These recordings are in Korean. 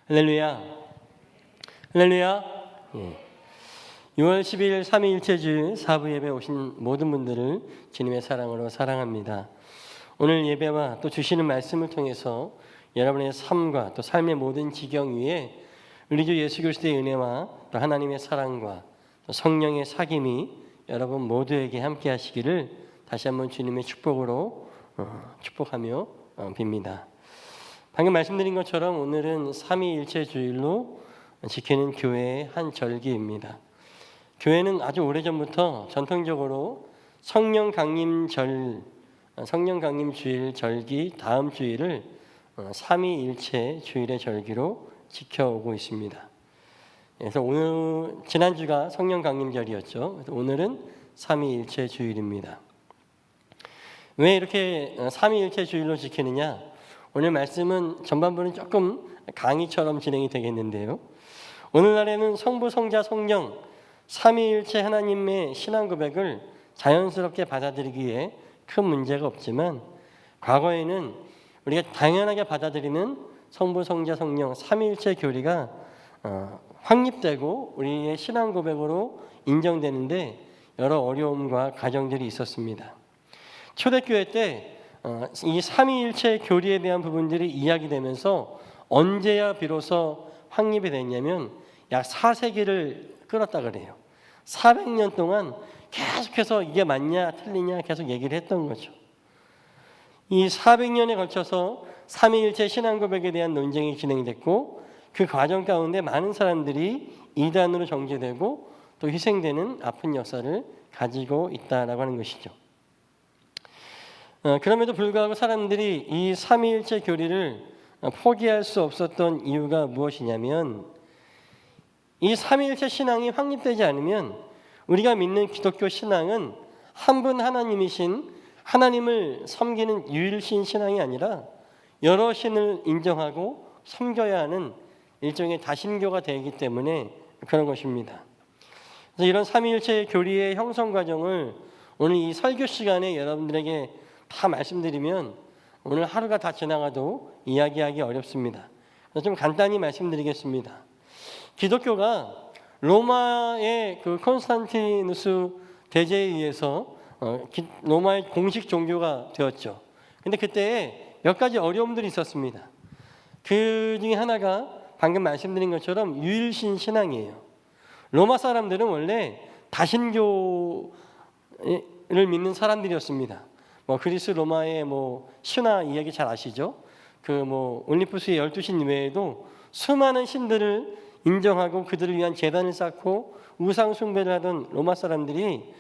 할렐루야. 할렐루야. 6월 10일 삼위일체주일 사부 예배 오신 모든 분들을 주님의 사랑으로 사랑합니다. 오늘 예배와 또 주시는 말씀을 통해서 여러분의 삶과 또 삶의 모든 지경 위에 우리 주 예수 그리스도의 은혜와 또 하나님의 사랑과 또 성령의 사귐이 여러분 모두에게 함께 하시기를 다시 한번 주님의 축복으로 축복하며 빕니다. 방금 말씀드린 것처럼 오늘은 삼위일체주일로 지키는 교회의 한 절기입니다. 교회는 아주 오래전부터 전통적으로 성령 강림 주일 절기 다음 주일을 삼위일체 주일의 절기로 지켜오고 있습니다. 그래서 지난주가 성령 강림절이었죠. 오늘은 삼위일체 주일입니다. 왜 이렇게 삼위일체 주일로 지키느냐? 오늘 말씀은 전반부는 조금 강의처럼 진행이 되겠는데요. 오늘날에는 성부, 성자, 성령 삼위일체 하나님의 신앙 고백을 자연스럽게 받아들이기에 큰 문제가 없지만 과거에는 우리가 당연하게 받아들이는 성부, 성자, 성령 삼위일체 교리가 확립되고 우리의 신앙 고백으로 인정되는데 여러 어려움과 과정들이 있었습니다. 초대교회 때 이 삼위일체 교리에 대한 부분들이 이야기되면서 언제야 비로소 확립이 됐냐면 약 4세기를 끌었다 그래요. 400년 동안 계속해서 이게 맞냐 틀리냐 계속 얘기를 했던 거죠. 이 400년에 걸쳐서 삼위일체 신앙 고백에 대한 논쟁이 진행됐고 그 과정 가운데 많은 사람들이 이단으로 정죄되고 또 희생되는 아픈 역사를 가지고 있다라고 하는 것이죠. 그럼에도 불구하고 사람들이 이 삼위일체 교리를 포기할 수 없었던 이유가 무엇이냐면 이 삼위일체 신앙이 확립되지 않으면 우리가 믿는 기독교 신앙은 한 분 하나님이신 하나님을 섬기는 유일신 신앙이 아니라 여러 신을 인정하고 섬겨야 하는 일종의 다신교가 되기 때문에 그런 것입니다. 그래서 이런 삼위일체 교리의 형성 과정을 오늘 이 설교 시간에 여러분들에게 다 말씀드리면 오늘 하루가 다 지나가도 이야기하기 어렵습니다. 그래서 좀 간단히 말씀드리겠습니다. 기독교가 로마의 그 콘스탄티누스 대제에 의해서 로마의 공식 종교가 되었죠. 근데 그때 몇 가지 어려움들이 있었습니다. 그 중에 하나가 방금 말씀드린 것처럼 유일신 신앙이에요. 로마 사람들은 원래 다신교를 믿는 사람들이었습니다. 그리스 로마의 신화 이야기 잘 아시죠? 올림푸스의 12신 외에도 수많은 신들을 인정하고 그들을 위한 제단을 쌓고 우상 숭배를 하던 로마 사람들이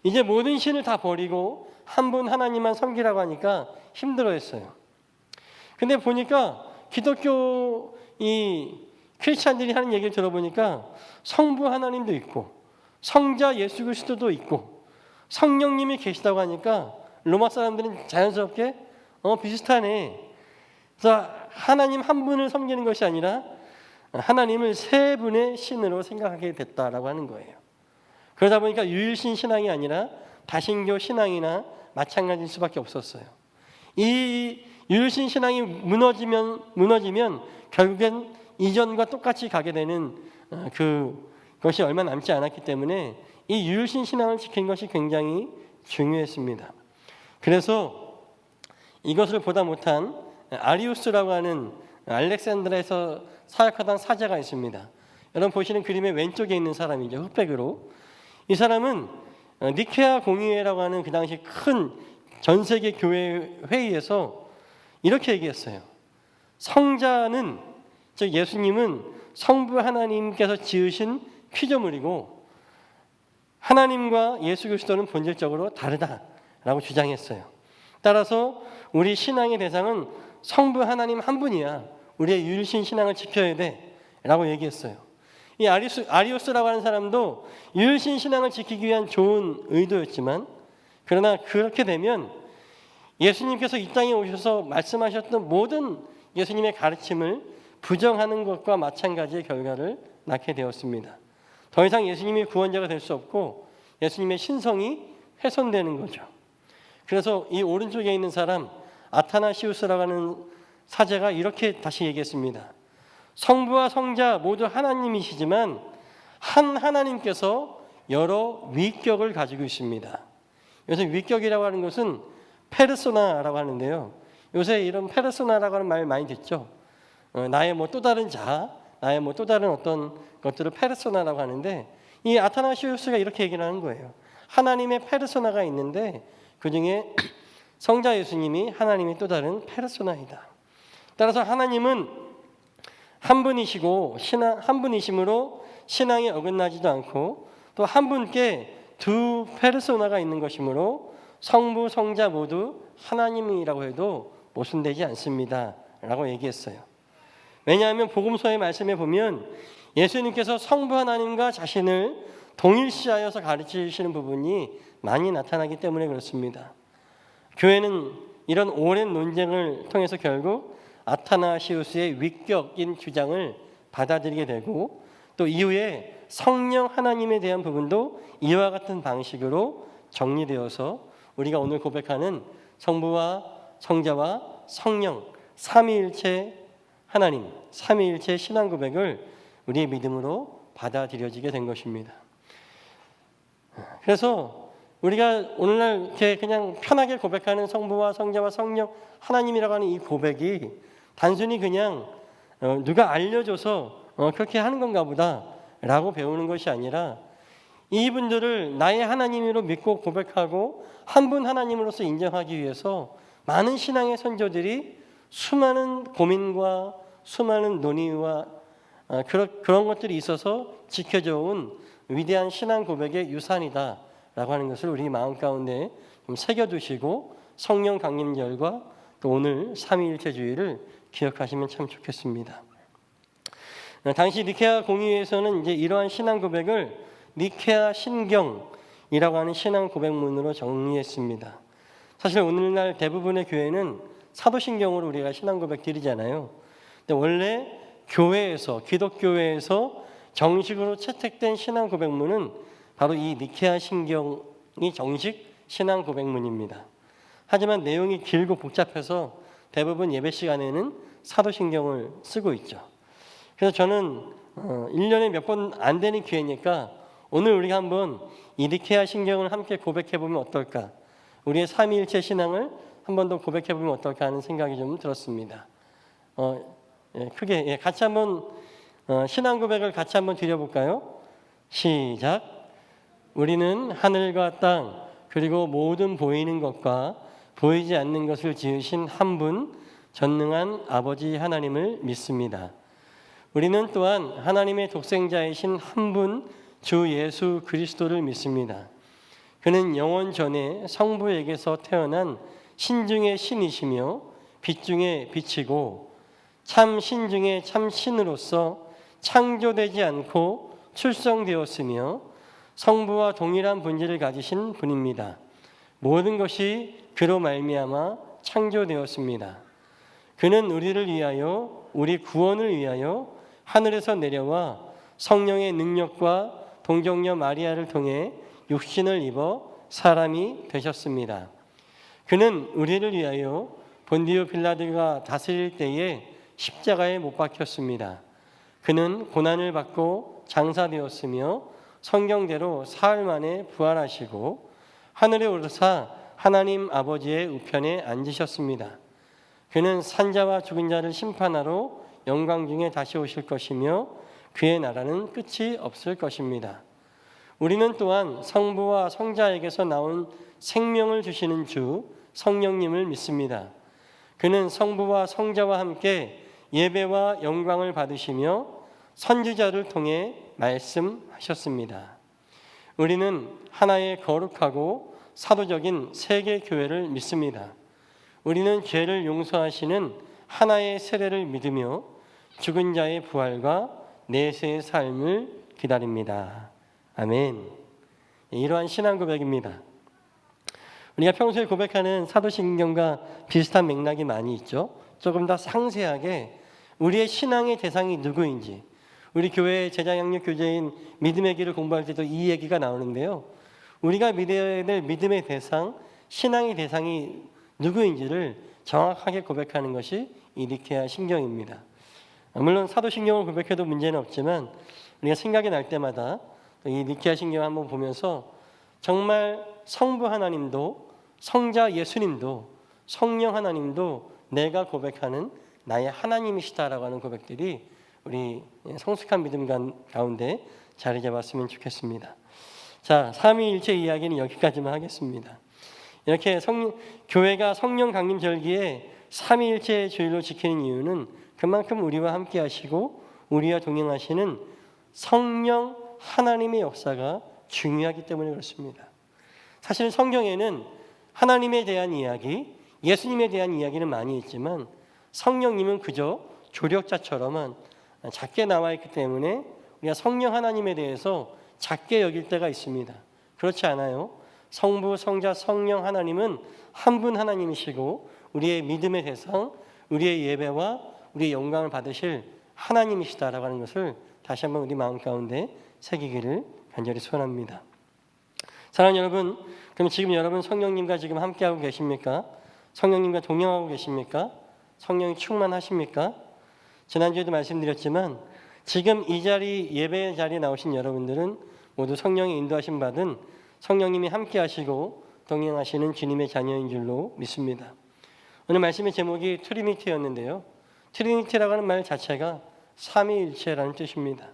이제 모든 신을 다 버리고 한 분 하나님만 섬기라고 하니까 힘들어했어요. 근데 보니까 기독교 이 크리스찬들이 하는 얘기를 들어보니까 성부 하나님도 있고 성자 예수 그리스도도 있고 성령님이 계시다고 하니까 로마 사람들은 자연스럽게 비슷하네. 그래서 하나님 한 분을 섬기는 것이 아니라 하나님을 세 분의 신으로 생각하게 됐다라고 하는 거예요. 그러다 보니까 유일신 신앙이 아니라 다신교 신앙이나 마찬가지일 수밖에 없었어요. 이 유일신 신앙이 무너지면 결국엔 이전과 똑같이 가게 되는 그것이 얼마 남지 않았기 때문에 이 유일신 신앙을 지키는 것이 굉장히 중요했습니다. 그래서 이것을 보다 못한 아리우스라고 하는 알렉산드라에서 사역하던 사제가 있습니다. 여러분 보시는 그림의 왼쪽에 있는 사람이죠. 흑백으로. 이 사람은 니케아 공의회라고 하는 그 당시 큰 전 세계 교회 회의에서 이렇게 얘기했어요. 성자는, 즉 예수님은 성부 하나님께서 지으신 피조물이고 하나님과 예수 그리스도는 본질적으로 다르다라고 주장했어요. 따라서 우리 신앙의 대상은 성부 하나님 한 분이야. 우리의 유일신 신앙을 지켜야 돼 라고 얘기했어요. 이 아리우스라고 하는 사람도 유일신 신앙을 지키기 위한 좋은 의도였지만 그러나 그렇게 되면 예수님께서 이 땅에 오셔서 말씀하셨던 모든 예수님의 가르침을 부정하는 것과 마찬가지의 결과를 낳게 되었습니다. 더 이상 예수님이 구원자가 될 수 없고 예수님의 신성이 훼손되는 거죠. 그래서 이 오른쪽에 있는 사람 아타나시우스라고 하는 사제가 이렇게 다시 얘기했습니다. 성부와 성자 모두 하나님이시지만 한 하나님께서 여러 위격을 가지고 있습니다. 요새 위격이라고 하는 것은 페르소나라고 하는데요. 요새 이런 페르소나라고 하는 말 많이 듣죠. 나의 뭐 또 다른 자, 나의 뭐 또 다른 어떤 것들을 페르소나라고 하는데, 이 아타나시우스가 이렇게 얘기를 하는 거예요. 하나님의 페르소나가 있는데 그 중에 성자 예수님이 하나님의 또 다른 페르소나이다. 따라서 하나님은 한 분이시고 한 분이심으로 신앙에 어긋나지도 않고, 또 한 분께 두 페르소나가 있는 것이므로 성부 성자 모두 하나님이라고 해도 모순되지 않습니다 라고 얘기했어요. 왜냐하면 복음서의 말씀에 보면 예수님께서 성부 하나님과 자신을 동일시하여서 가르치시는 부분이 많이 나타나기 때문에 그렇습니다. 교회는 이런 오랜 논쟁을 통해서 결국 아타나시우스의 위격인 주장을 받아들이게 되고, 또 이후에 성령 하나님에 대한 부분도 이와 같은 방식으로 정리되어서 우리가 오늘 고백하는 성부와 성자와 성령 삼위일체 하나님, 삼위일체 신앙 고백을 우리의 믿음으로 받아들여지게 된 것입니다. 그래서 우리가 오늘날 이렇게 그냥 편하게 고백하는 성부와 성자와 성령 하나님이라고 하는 이 고백이 단순히 그냥 누가 알려줘서 그렇게 하는 건가 보다라고 배우는 것이 아니라, 이분들을 나의 하나님으로 믿고 고백하고 한 분 하나님으로서 인정하기 위해서 많은 신앙의 선조들이 수많은 고민과 수많은 논의와 그런 것들이 있어서 지켜져 온 위대한 신앙 고백의 유산이다라고 하는 것을 우리 마음 가운데 좀 새겨두시고 성령 강림절과 또 오늘 삼위일체주의를 기억하시면 참 좋겠습니다. 당시 니케아 공의회에서는 이제 이러한 신앙 고백을 니케아 신경이라고 하는 신앙 고백문으로 정리했습니다. 사실 오늘날 대부분의 교회는 사도신경으로 우리가 신앙 고백 드리잖아요. 근데 원래 교회에서, 기독교회에서 정식으로 채택된 신앙 고백문은 바로 이 니케아 신경이 정식 신앙 고백문입니다. 하지만 내용이 길고 복잡해서 대부분 예배 시간에는 사도신경을 쓰고 있죠. 그래서 저는 1년에 몇 번 안 되는 기회니까 오늘 우리가 한번 이 니케아 신경을 함께 고백해보면 어떨까, 우리의 삼위일체 신앙을 한 번 더 고백해보면 어떨까 하는 생각이 좀 들었습니다. 크게 같이 한번 신앙 고백을 같이 한번 드려볼까요? 시작. 우리는 하늘과 땅 그리고 모든 보이는 것과 보이지 않는 것을 지으신 한 분 전능한 아버지 하나님을 믿습니다. 우리는 또한 하나님의 독생자이신 한 분 주 예수 그리스도를 믿습니다. 그는 영원 전에 성부에게서 태어난 신 중의 신이시며 빛 중의 빛이고 참 신 중에 참 신으로서 창조되지 않고 출생되었으며 성부와 동일한 본질을 가지신 분입니다. 모든 것이 그로 말미암아 창조되었습니다. 그는 우리를 위하여, 우리 구원을 위하여 하늘에서 내려와 성령의 능력과 동정녀 마리아를 통해 육신을 입어 사람이 되셨습니다. 그는 우리를 위하여 본디오 빌라도가 다스릴 때에 십자가에 못 박혔습니다. 그는 고난을 받고 장사되었으며 성경대로 사흘 만에 부활하시고 하늘에 오르사 하나님 아버지의 우편에 앉으셨습니다. 그는 산자와 죽은 자를 심판하러 영광 중에 다시 오실 것이며 그의 나라는 끝이 없을 것입니다. 우리는 또한 성부와 성자에게서 나온 생명을 주시는 주 성령님을 믿습니다. 그는 성부와 성자와 함께 예배와 영광을 받으시며 선지자를 통해 말씀하셨습니다. 우리는 하나의 거룩하고 사도적인 세계 교회를 믿습니다. 우리는 죄를 용서하시는 하나의 세례를 믿으며 죽은 자의 부활과 내세의 삶을 기다립니다. 아멘. 이러한 신앙 고백입니다. 우리가 평소에 고백하는 사도신경과 비슷한 맥락이 많이 있죠. 조금 더 상세하게 우리의 신앙의 대상이 누구인지, 우리 교회 제자양육 교제인 믿음의 길을 공부할 때도 이 얘기가 나오는데요. 우리가 믿어야 될 믿음의 대상, 신앙의 대상이 누구인지를 정확하게 고백하는 것이 이 니케아 신경입니다. 물론 사도신경을 고백해도 문제는 없지만 우리가 생각이 날 때마다 이 니케아 신경을 한번 보면서 정말 성부 하나님도 성자 예수님도 성령 하나님도 내가 고백하는 나의 하나님이시다라고 하는 고백들이 우리 성숙한 믿음 가운데 자리 잡았으면 좋겠습니다. 자, 삼위일체 이야기는 여기까지만 하겠습니다. 이렇게 교회가 성령 강림 절기에 삼위일체 주일로 지키는 이유는 그만큼 우리와 함께 하시고 우리와 동행하시는 성령 하나님의 역사가 중요하기 때문에 그렇습니다. 사실 성경에는 하나님에 대한 이야기, 예수님에 대한 이야기는 많이 있지만 성령님은 그저 조력자처럼만 작게 나와 있기 때문에 우리가 성령 하나님에 대해서 작게 여길 때가 있습니다. 그렇지 않아요. 성부, 성자, 성령 하나님은 한 분 하나님이시고 우리의 믿음의 대상, 우리의 예배와 우리의 영광을 받으실 하나님이시다라고 하는 것을 다시 한번 우리 마음 가운데 새기기를 간절히 소원합니다. 사랑하는 여러분, 그럼 지금 여러분 성령님과 지금 함께하고 계십니까? 성령님과 동행하고 계십니까? 성령이 충만하십니까? 지난주에도 말씀드렸지만 지금 이 자리 예배 자리에 나오신 여러분들은 모두 성령의 인도하심 받은 성령님이 함께하시고 동행하시는 주님의 자녀인 줄로 믿습니다. 오늘 말씀의 제목이 트리니티였는데요. 트리니티라고 하는 말 자체가 삼위일체라는 뜻입니다.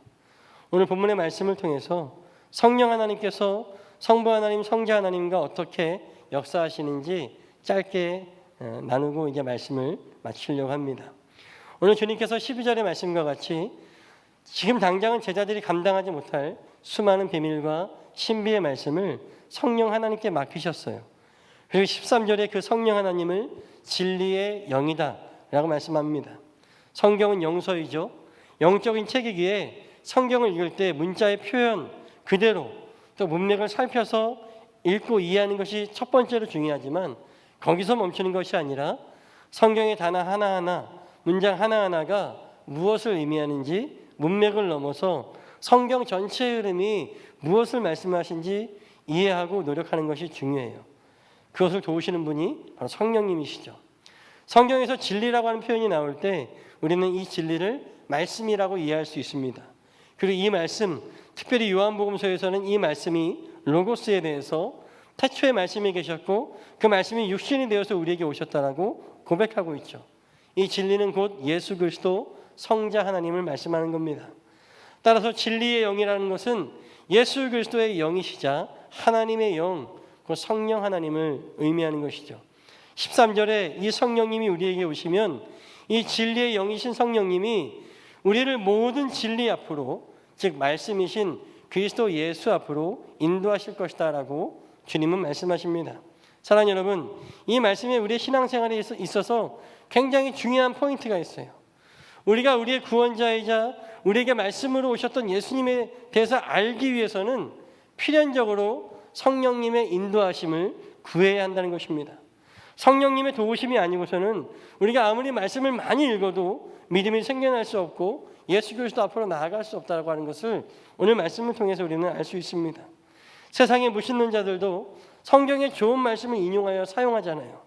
오늘 본문의 말씀을 통해서 성령 하나님께서 성부 하나님, 성자 하나님과 어떻게 역사하시는지 짧게 나누고 이제 말씀을 마치려고 합니다. 오늘 주님께서 12절의 말씀과 같이 지금 당장은 제자들이 감당하지 못할 수많은 비밀과 신비의 말씀을 성령 하나님께 맡기셨어요. 그리고 13절에 그 성령 하나님을 진리의 영이다 라고 말씀합니다. 성경은 영서이죠. 영적인 책이기에 성경을 읽을 때 문자의 표현 그대로 또 문맥을 살펴서 읽고 이해하는 것이 첫 번째로 중요하지만 거기서 멈추는 것이 아니라 성경의 단어 하나하나, 문장 하나하나가 무엇을 의미하는지 문맥을 넘어서 성경 전체의 흐름이 무엇을 말씀하신지 이해하고 노력하는 것이 중요해요. 그것을 도우시는 분이 바로 성령님이시죠. 성경에서 진리라고 하는 표현이 나올 때 우리는 이 진리를 말씀이라고 이해할 수 있습니다. 그리고 이 말씀, 특별히 요한복음서에서는 이 말씀이 로고스에 대해서 태초에 말씀이 계셨고 그 말씀이 육신이 되어서 우리에게 오셨다라고 고백하고 있죠. 이 진리는 곧 예수 그리스도 성자 하나님을 말씀하는 겁니다. 따라서 진리의 영이라는 것은 예수 그리스도의 영이시자 하나님의 영, 그 성령 하나님을 의미하는 것이죠. 13절에 이 성령님이 우리에게 오시면 이 진리의 영이신 성령님이 우리를 모든 진리 앞으로, 즉 말씀이신 그리스도 예수 앞으로 인도하실 것이다 라고 주님은 말씀하십니다. 사랑하는 여러분, 이 말씀에 우리의 신앙생활에 있어서 굉장히 중요한 포인트가 있어요. 우리가 우리의 구원자이자 우리에게 말씀으로 오셨던 예수님에 대해서 알기 위해서는 필연적으로 성령님의 인도하심을 구해야 한다는 것입니다. 성령님의 도우심이 아니고서는 우리가 아무리 말씀을 많이 읽어도 믿음이 생겨날 수 없고 예수 그리스도 앞으로 나아갈 수 없다고 하는 것을 오늘 말씀을 통해서 우리는 알 수 있습니다. 세상의 무신론 자들도 성경의 좋은 말씀을 인용하여 사용하잖아요.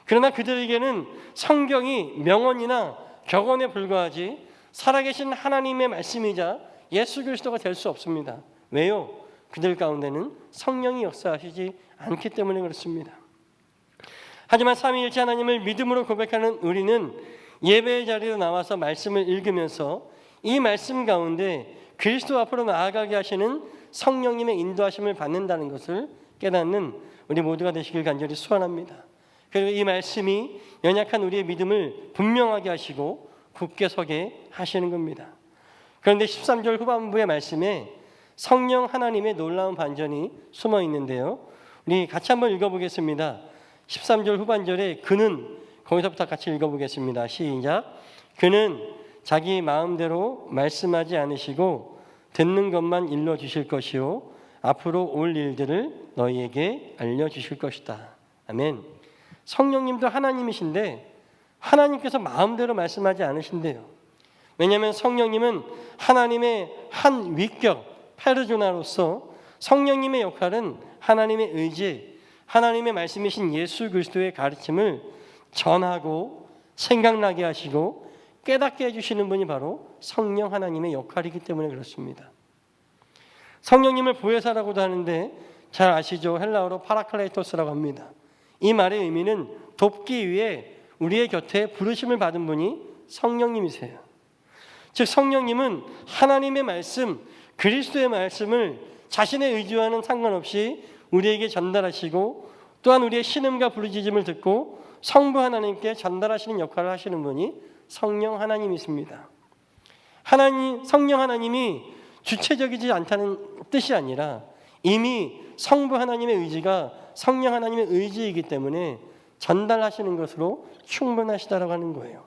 그러나 그들에게는 성경이 명언이나 격언에 불과하지 살아계신 하나님의 말씀이자 예수 그리스도가 될 수 없습니다. 왜요? 그들 가운데는 성령이 역사하시지 않기 때문에 그렇습니다. 하지만 삼위일체 하나님을 믿음으로 고백하는 우리는 예배의 자리로 나와서 말씀을 읽으면서 이 말씀 가운데 그리스도 앞으로 나아가게 하시는 성령님의 인도하심을 받는다는 것을 깨닫는 우리 모두가 되시길 간절히 소원합니다. 그리고 이 말씀이 연약한 우리의 믿음을 분명하게 하시고 굳게 서게 하시는 겁니다. 그런데 13절 후반부의 말씀에 성령 하나님의 놀라운 반전이 숨어 있는데요. 우리 같이 한번 읽어보겠습니다. 13절 후반절에 그는, 거기서부터 같이 읽어보겠습니다. 시작. 그는 자기 마음대로 말씀하지 않으시고 듣는 것만 일러주실 것이요 앞으로 올 일들을 너희에게 알려주실 것이다. 아멘. 성령님도 하나님이신데 하나님께서 마음대로 말씀하지 않으신대요. 왜냐하면 성령님은 하나님의 한 위격 페르조나로서 성령님의 역할은 하나님의 의지, 하나님의 말씀이신 예수 그리스도의 가르침을 전하고 생각나게 하시고 깨닫게 해주시는 분이 바로 성령 하나님의 역할이기 때문에 그렇습니다. 성령님을 보혜사라고도 하는데 잘 아시죠? 헬라어로 파라클레토스라고 합니다. 이 말의 의미는 돕기 위해 우리의 곁에 부르심을 받은 분이 성령님이세요. 즉 성령님은 하나님의 말씀, 그리스도의 말씀을 자신의 의지와는 상관없이 우리에게 전달하시고 또한 우리의 신음과 부르짖음을 듣고 성부 하나님께 전달하시는 역할을 하시는 분이 성령 하나님이십니다. 성령 하나님이 주체적이지 않다는 뜻이 아니라 이미 성부 하나님의 의지가 성령 하나님의 의지이기 때문에 전달하시는 것으로 충분하시다라고 하는 거예요.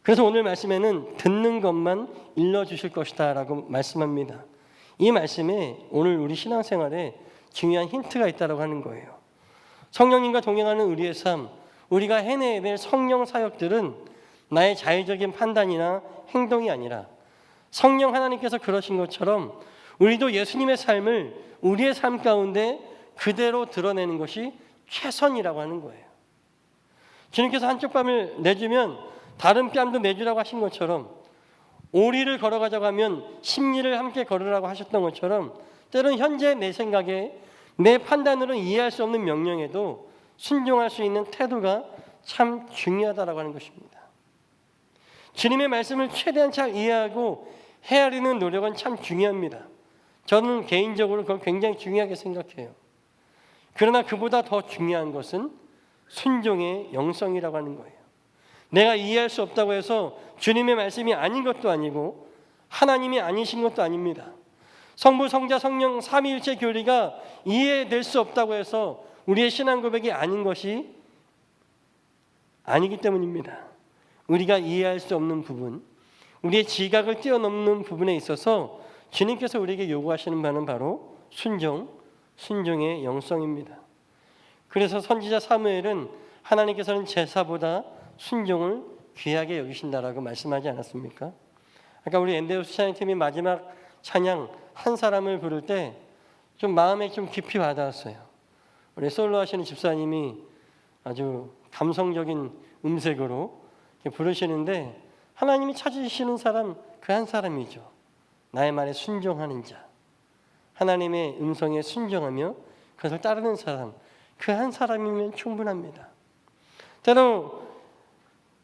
그래서 오늘 말씀에는 듣는 것만 일러주실 것이다 라고 말씀합니다. 이 말씀에 오늘 우리 신앙생활에 중요한 힌트가 있다고 하는 거예요. 성령님과 동행하는 우리의 삶, 우리가 해내야 될 성령 사역들은 나의 자의적인 판단이나 행동이 아니라 성령 하나님께서 그러신 것처럼 우리도 예수님의 삶을 우리의 삶 가운데 그대로 드러내는 것이 최선이라고 하는 거예요. 주님께서 한쪽 뺨을 내주면 다른 뺨도 내주라고 하신 것처럼 오리를 걸어가자고 하면 십리를 함께 걸으라고 하셨던 것처럼 때로는 현재 내 생각에 내 판단으로는 이해할 수 없는 명령에도 순종할 수 있는 태도가 참 중요하다라고 하는 것입니다. 주님의 말씀을 최대한 잘 이해하고 헤아리는 노력은 참 중요합니다. 저는 개인적으로 그걸 굉장히 중요하게 생각해요. 그러나 그보다 더 중요한 것은 순종의 영성이라고 하는 거예요. 내가 이해할 수 없다고 해서 주님의 말씀이 아닌 것도 아니고 하나님이 아니신 것도 아닙니다. 성부, 성자, 성령 삼위일체 교리가 이해될 수 없다고 해서 우리의 신앙 고백이 아닌 것이 아니기 때문입니다. 우리가 이해할 수 없는 부분, 우리의 지각을 뛰어넘는 부분에 있어서 주님께서 우리에게 요구하시는 바는 바로 순종의 영성입니다. 그래서 선지자 사무엘은 하나님께서는 제사보다 순종을 귀하게 여기신다라고 말씀하지 않았습니까? 아까 우리 엔데우스 찬양팀이 마지막 찬양 한 사람을 부를 때 좀 마음에 좀 깊이 와닿았어요. 우리 솔로 하시는 집사님이 아주 감성적인 음색으로 부르시는데 하나님이 찾으시는 사람 그 한 사람이죠. 나의 말에 순종하는 자, 하나님의 음성에 순종하며 그것을 따르는 사람, 그 한 사람이면 충분합니다. 때로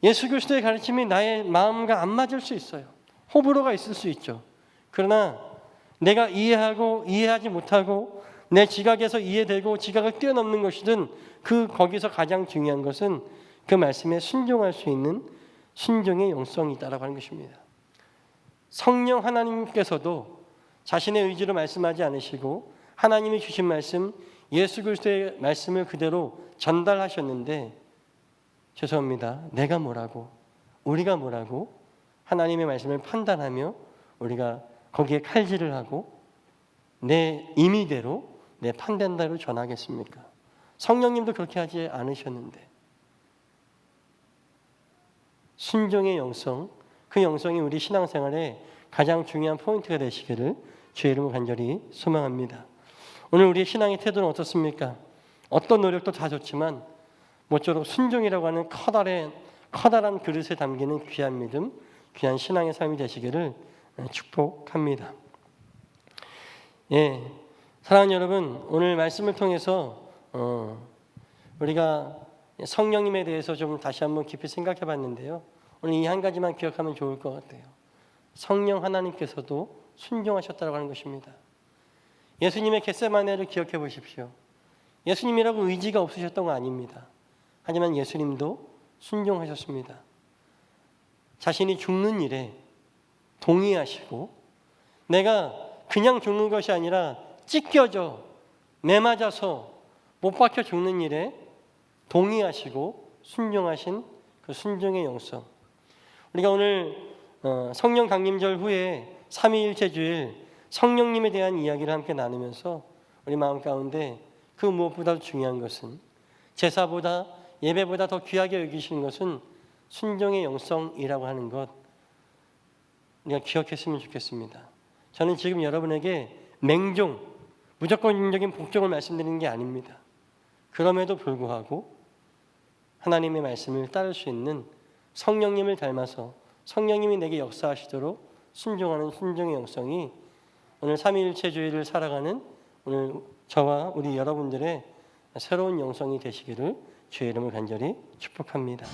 예수 그리스도의 가르침이 나의 마음과 안 맞을 수 있어요. 호불호가 있을 수 있죠. 그러나 내가 이해하고 이해하지 못하고 내 지각에서 이해되고 지각을 뛰어넘는 것이든 거기서 가장 중요한 것은 그 말씀에 순종할 수 있는 순종의 영성이다라고 하는 것입니다. 성령 하나님께서도 자신의 의지로 말씀하지 않으시고 하나님이 주신 말씀, 예수 그리스도의 말씀을 그대로 전달하셨는데 죄송합니다. 내가 뭐라고, 우리가 뭐라고 하나님의 말씀을 판단하며 우리가 거기에 칼질을 하고 내 임의대로 내 판단대로 전하겠습니까? 성령님도 그렇게 하지 않으셨는데 순종의 영성, 그 영성이 우리 신앙생활에 가장 중요한 포인트가 되시기를 주의 이름으로 간절히 소망합니다. 오늘 우리의 신앙의 태도는 어떻습니까? 어떤 노력도 다 좋지만 모쪼록 순종이라고 하는 커다란 그릇에 담기는 귀한 믿음, 귀한 신앙의 삶이 되시기를 축복합니다. 예, 사랑하는 여러분, 오늘 말씀을 통해서 우리가 성령님에 대해서 좀 다시 한번 깊이 생각해 봤는데요. 오늘 이 한 가지만 기억하면 좋을 것 같아요. 성령 하나님께서도 순종하셨다고 하는 것입니다. 예수님의 겟세마네를 기억해 보십시오. 예수님이라고 의지가 없으셨던 거 아닙니다. 하지만 예수님도 순종하셨습니다. 자신이 죽는 일에 동의하시고 내가 그냥 죽는 것이 아니라 찢겨져 매맞아서 못 박혀 죽는 일에 동의하시고 순종하신 그 순종의 영성. 우리가 오늘 성령 강림절 후에 삼위일체 주일 성령님에 대한 이야기를 함께 나누면서 우리 마음 가운데 그 무엇보다도 중요한 것은 제사보다 예배보다 더 귀하게 여기시는 것은 순종의 영성이라고 하는 것 우리가 기억했으면 좋겠습니다. 저는 지금 여러분에게 맹종, 무조건적인 복종을 말씀드리는 게 아닙니다. 그럼에도 불구하고 하나님의 말씀을 따를 수 있는 성령님을 닮아서 성령님이 내게 역사하시도록 순종하는 순종의 영성이 오늘 삼위일체주의를 살아가는 오늘 저와 우리 여러분들의 새로운 영성이 되시기를 주의 이름으로 간절히 축복합니다.